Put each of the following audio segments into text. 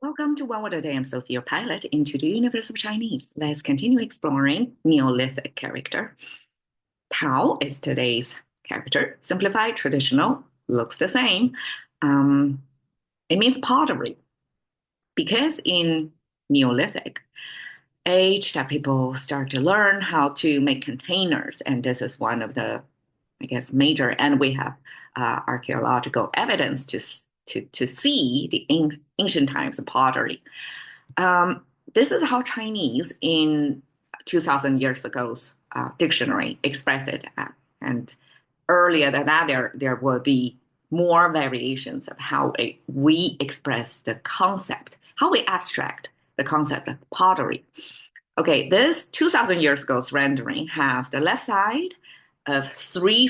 Welcome to One Word a Day. I'm Sophie, your pilot into the universe of Chinese. Let's continue exploring Neolithic character. Tao is today's character. Simplified, traditional, looks the same. Um, it means pottery because in Neolithic age that people start to learn how to make containers, and this is one of the, I guess, major. And we have archaeological evidence to see the ancient times of pottery. Um, this is how Chinese in 2000 years ago's dictionary expressed it. And earlier than that, there will be more variations of how we express the concept, how we abstract the concept of pottery. Okay, this 2000 years ago's rendering have the left side of three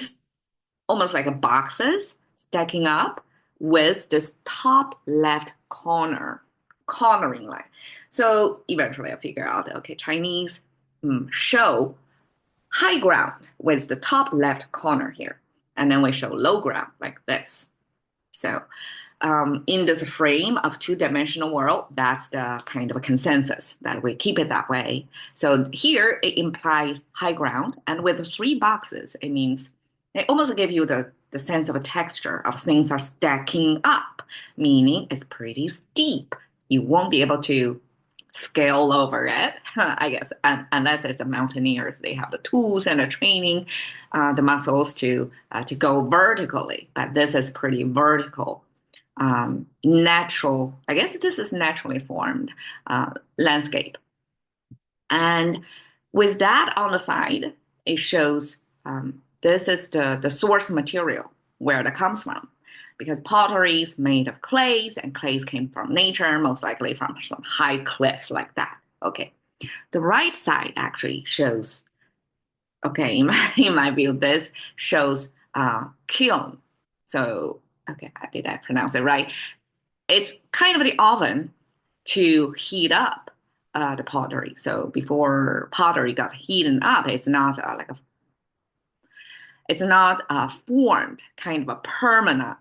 almost like a boxes stacking up with this top left cornering line. So eventually I figure out, okay, Chinese show high ground with the top left corner here. And then we show low ground like this. So in this frame of two-dimensional world, that's the kind of a consensus that we keep it that way. So here it implies high ground, and with the three boxes, it means it almost gives you the sense of a texture of things are stacking up, meaning it's pretty steep. You won't be able to scale over it, I guess, unless it's the mountaineers. They have the tools and the training, the muscles to go vertically. But this is pretty vertical, natural. I guess this is naturally formed landscape. And with that on the side, it shows this is the source material where it comes from. Because pottery is made of clays, and clays came from nature, most likely from some high cliffs like that. Okay. The right side actually shows, okay, in my view, this shows kiln. So, okay, did I pronounce it right? It's kind of the oven to heat up the pottery. So before pottery got heated up, it's not formed, kind of a permanent,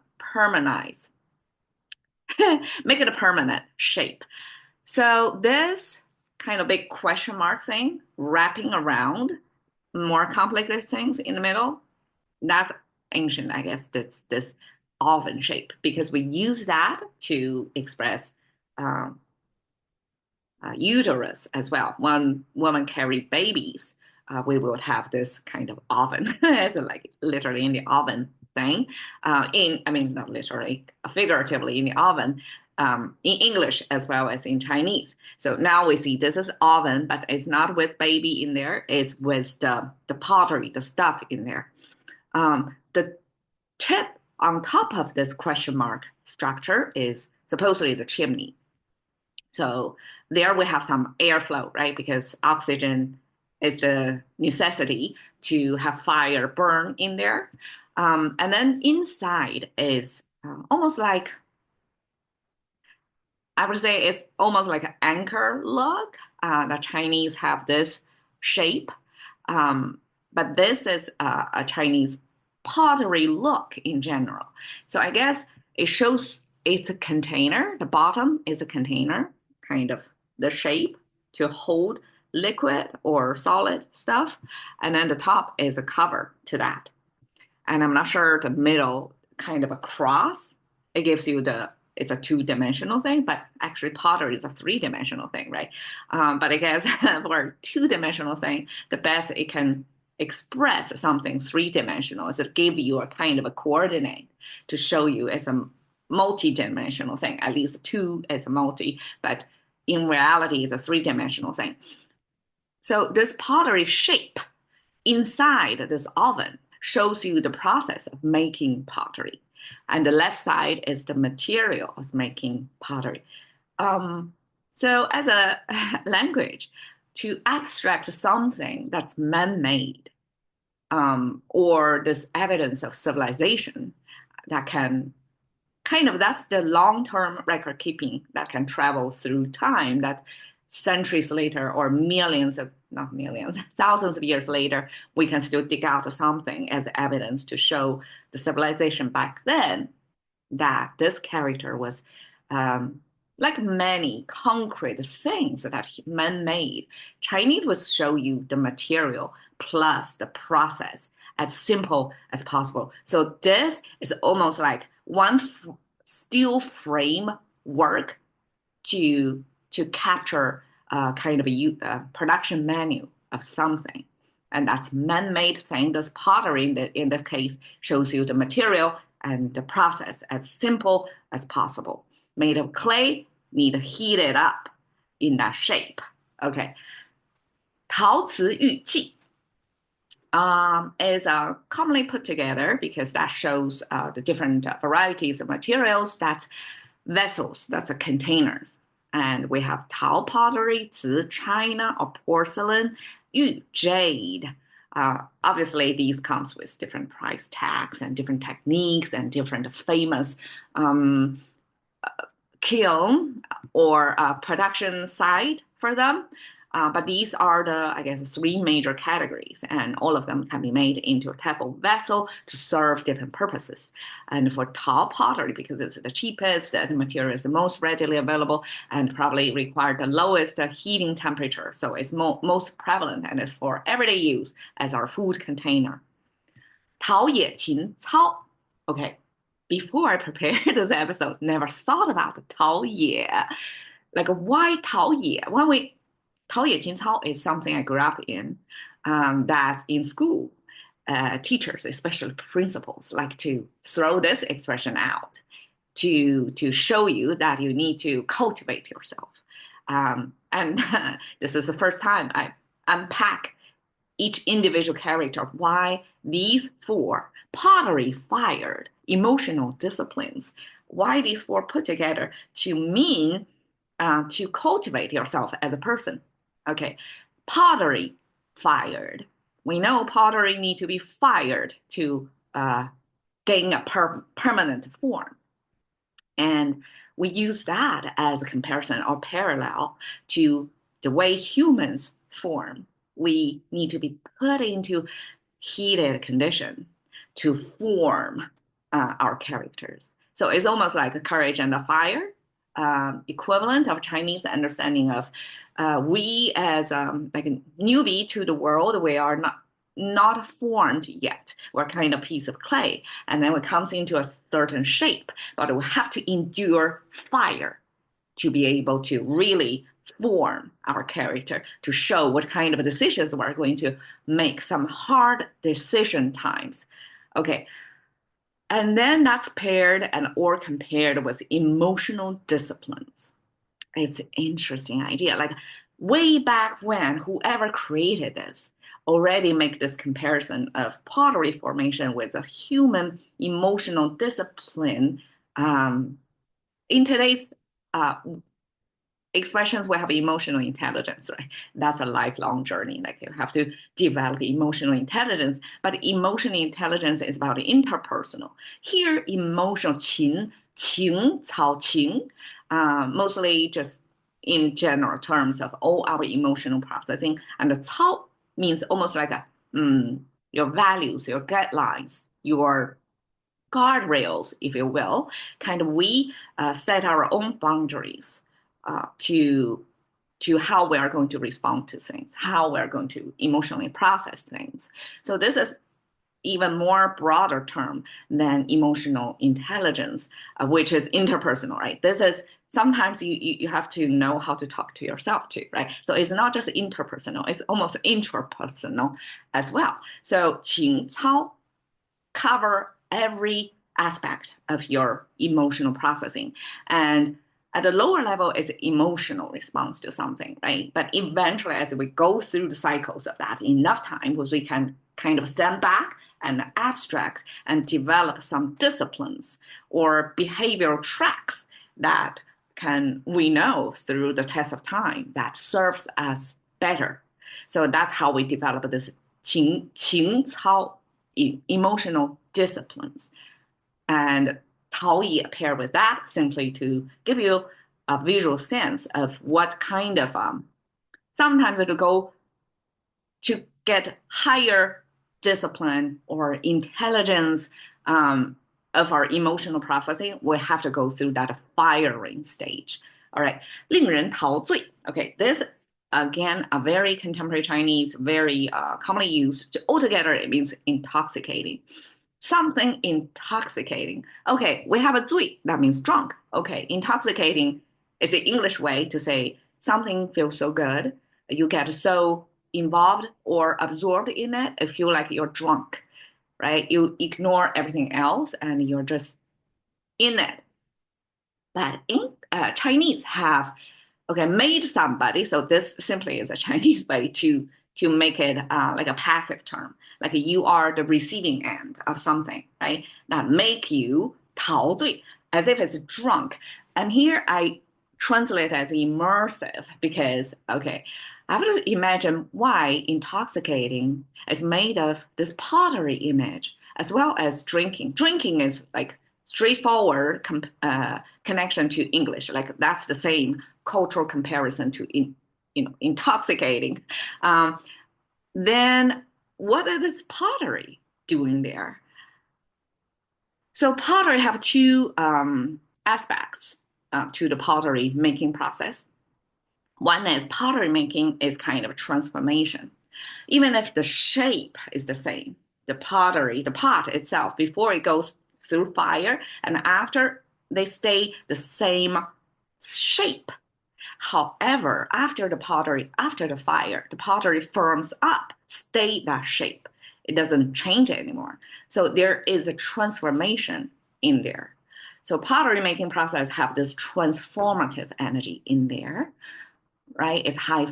make it a permanent shape. So this kind of big question mark thing wrapping around more complicated things in the middle, that's ancient, I guess, this oven shape, because we use that to express um, uterus as well. When women carry babies, we would have this kind of oven, so like literally in the oven thing. I mean, not literally, figuratively in the oven. In English as well as in Chinese. So now we see this is oven, but it's not with baby in there. It's with the pottery, the stuff in there. The tip on top of this question mark structure is supposedly the chimney. So there we have some airflow, right? Because oxygen is the necessity to have fire burn in there. And then inside is almost like, I would say it's almost like an anchor log. The Chinese have this shape, but this is a Chinese pottery look in general. So I guess it shows it's a container. The bottom is a container, kind of the shape to hold liquid or solid stuff, and then the top is a cover to that. And I'm not sure the middle kind of a cross. It gives you it's a two-dimensional thing, but actually pottery is a three-dimensional thing, right? But I guess for a two-dimensional thing, the best it can express something three-dimensional is to give you a kind of a coordinate to show you as a multi-dimensional thing. At least two is a multi, but in reality, it's a three-dimensional thing. So this pottery shape inside this oven shows you the process of making pottery. And the left side is the material of making pottery. Um, so as a language, to abstract something that's man-made, or this evidence of civilization that can that's the long-term record keeping that can travel through time, that centuries later or millions of, not millions, thousands of years later, we can still dig out something as evidence to show the civilization back then that this character was um, like many concrete things that man made, Chinese will show you the material plus the process as simple as possible. So this is almost like one steel frame work to capture kind of a production menu of something. And that's man-made thing. This pottery in this case shows you the material and the process as simple as possible. Made of clay, need to heat it up in that shape. Okay. 陶瓷玉器 is commonly put together because that shows the different varieties of materials. That's vessels, that's containers. And we have Tao pottery, Zi china or porcelain, Yu jade. Obviously, these comes with different price tags and different techniques and different famous um, kiln or production site for them. But these are the, I guess, three major categories, and all of them can be made into a type of vessel to serve different purposes. And for tall pottery, because it's the cheapest, the material is the most readily available, and probably require the lowest heating temperature, so it's most prevalent and it's for everyday use as our food container. 陶冶情操. Okay, before I prepared this episode, never thought about 陶冶. Like why 陶冶? When we 陶冶情操 is something I grew up in. That in school, teachers, especially principals, like to throw this expression out to show you that you need to cultivate yourself. And this is the first time I unpack each individual character, why these four pottery fired emotional disciplines, why these four put together to mean to cultivate yourself as a person. Okay, pottery fired. We know pottery need to be fired to gain a permanent form. And we use that as a comparison or parallel to the way humans form. We need to be put into heated condition to form our characters. So it's almost like a courage and a fire, equivalent of Chinese understanding of we as like a newbie to the world, we are not formed yet. We're kind of a piece of clay, and then it comes into a certain shape, but we have to endure fire to be able to really form our character, to show what kind of decisions we're going to make, some hard decision times. Okay. And then that's paired and or compared with emotional disciplines. It's an interesting idea. Like way back when, whoever created this already make this comparison of pottery formation with a human emotional discipline. In today's expressions, we have emotional intelligence, right? That's a lifelong journey. Like you have to develop emotional intelligence, but emotional intelligence is about interpersonal. Here, emotional 情操情, mostly just in general terms of all our emotional processing. And the 操 means almost like your values, your guidelines, your guardrails, if you will. Kind of we set our own boundaries to how we are going to respond to things, how we are going to emotionally process things. So this is even more broader term than emotional intelligence, which is interpersonal, right? This is sometimes you have to know how to talk to yourself too, right? So it's not just interpersonal, it's almost intrapersonal as well. So 情操 cover every aspect of your emotional processing. And at the lower level is emotional response to something, right? But eventually, as we go through the cycles of that enough time, we can kind of stand back and abstract and develop some disciplines or behavioral tracks that we know through the test of time that serves us better. So that's how we develop this 情操, emotional disciplines. And 陶冶 paired with that simply to give you a visual sense of what kind of sometimes it'll go to get higher discipline or intelligence of our emotional processing. We have to go through that firing stage. All right, 令人陶醉. Okay, this is again a very contemporary Chinese, very commonly used. Altogether, it means intoxicating. Something intoxicating. Okay, we have a 醉, that means drunk. Okay, intoxicating is the English way to say something feels so good, you get so involved or absorbed in it, it feel like you're drunk, right? You ignore everything else and you're just in it. But in Chinese have made somebody. So this simply is a Chinese way to make it like a passive term, like you are the receiving end of something, right? That make you 陶醉, as if it's drunk. And here I translate as immersive because I have to imagine why intoxicating is made of this pottery image as well as drinking. Drinking is like straightforward connection to English. Like that's the same cultural comparison to intoxicating. Then what is this pottery doing there? So pottery have two aspects to the pottery making process. One is pottery making is kind of transformation. Even if the shape is the same, the pottery, the pot itself, before it goes through fire and after they stay the same shape. However, after the fire, the pottery firms up, stay that shape. It doesn't change anymore. So there is a transformation in there. So pottery making process have this transformative energy in there, right? It's high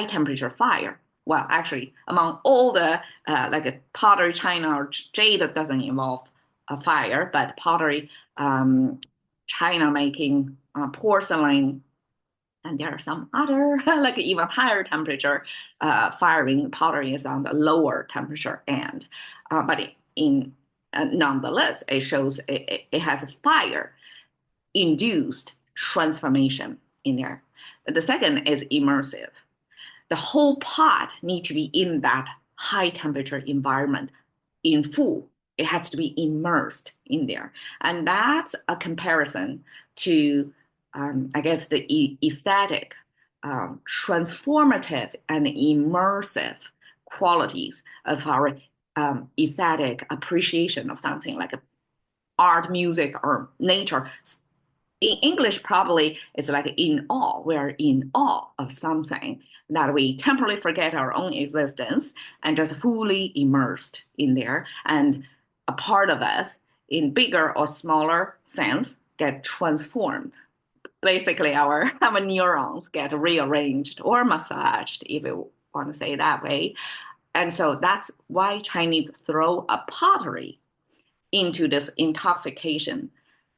temperature fire. Well, actually, among all the like a pottery, china, or jade, that doesn't involve a fire, but pottery, china making, porcelain, and there are some other like even higher temperature firing. Pottery is on the lower temperature end, but in nonetheless, it shows it has fire induced transformation in there. The second is immersive. The whole pot need to be in that high temperature environment in full. It has to be immersed in there. And that's a comparison to, I guess, the aesthetic, transformative, and immersive qualities of our aesthetic appreciation of something like art, music, or nature. In English, probably it's like in awe. We're in awe of something that we temporarily forget our own existence and just fully immersed in there. And a part of us, in bigger or smaller sense, get transformed. Basically, our neurons get rearranged or massaged, if you want to say it that way. And so that's why Chinese throw a pottery into this intoxication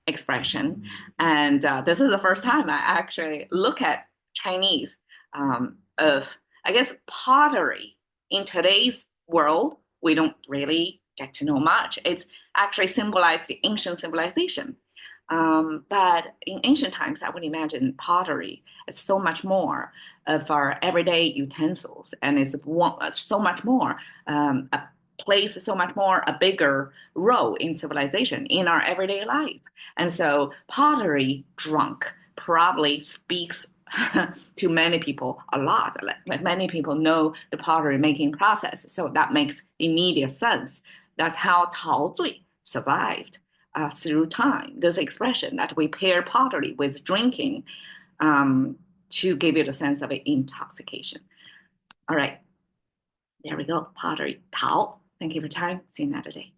expression. And this is the first time I actually look at Chinese of, I guess, pottery. In today's world, we don't really get to know much. It's actually symbolized the ancient civilization. But in ancient times, I would imagine pottery is so much more of our everyday utensils, and it's so much more plays so much more a bigger role in civilization in our everyday life. And so pottery drunk probably speaks to many people a lot. Like many people know the pottery making process. So that makes immediate sense. That's how 陶醉 survived through time. This expression that we pair pottery with drinking to give you the sense of intoxication. All right, there we go. Pottery, 陶. Thank you for your time. See you another day.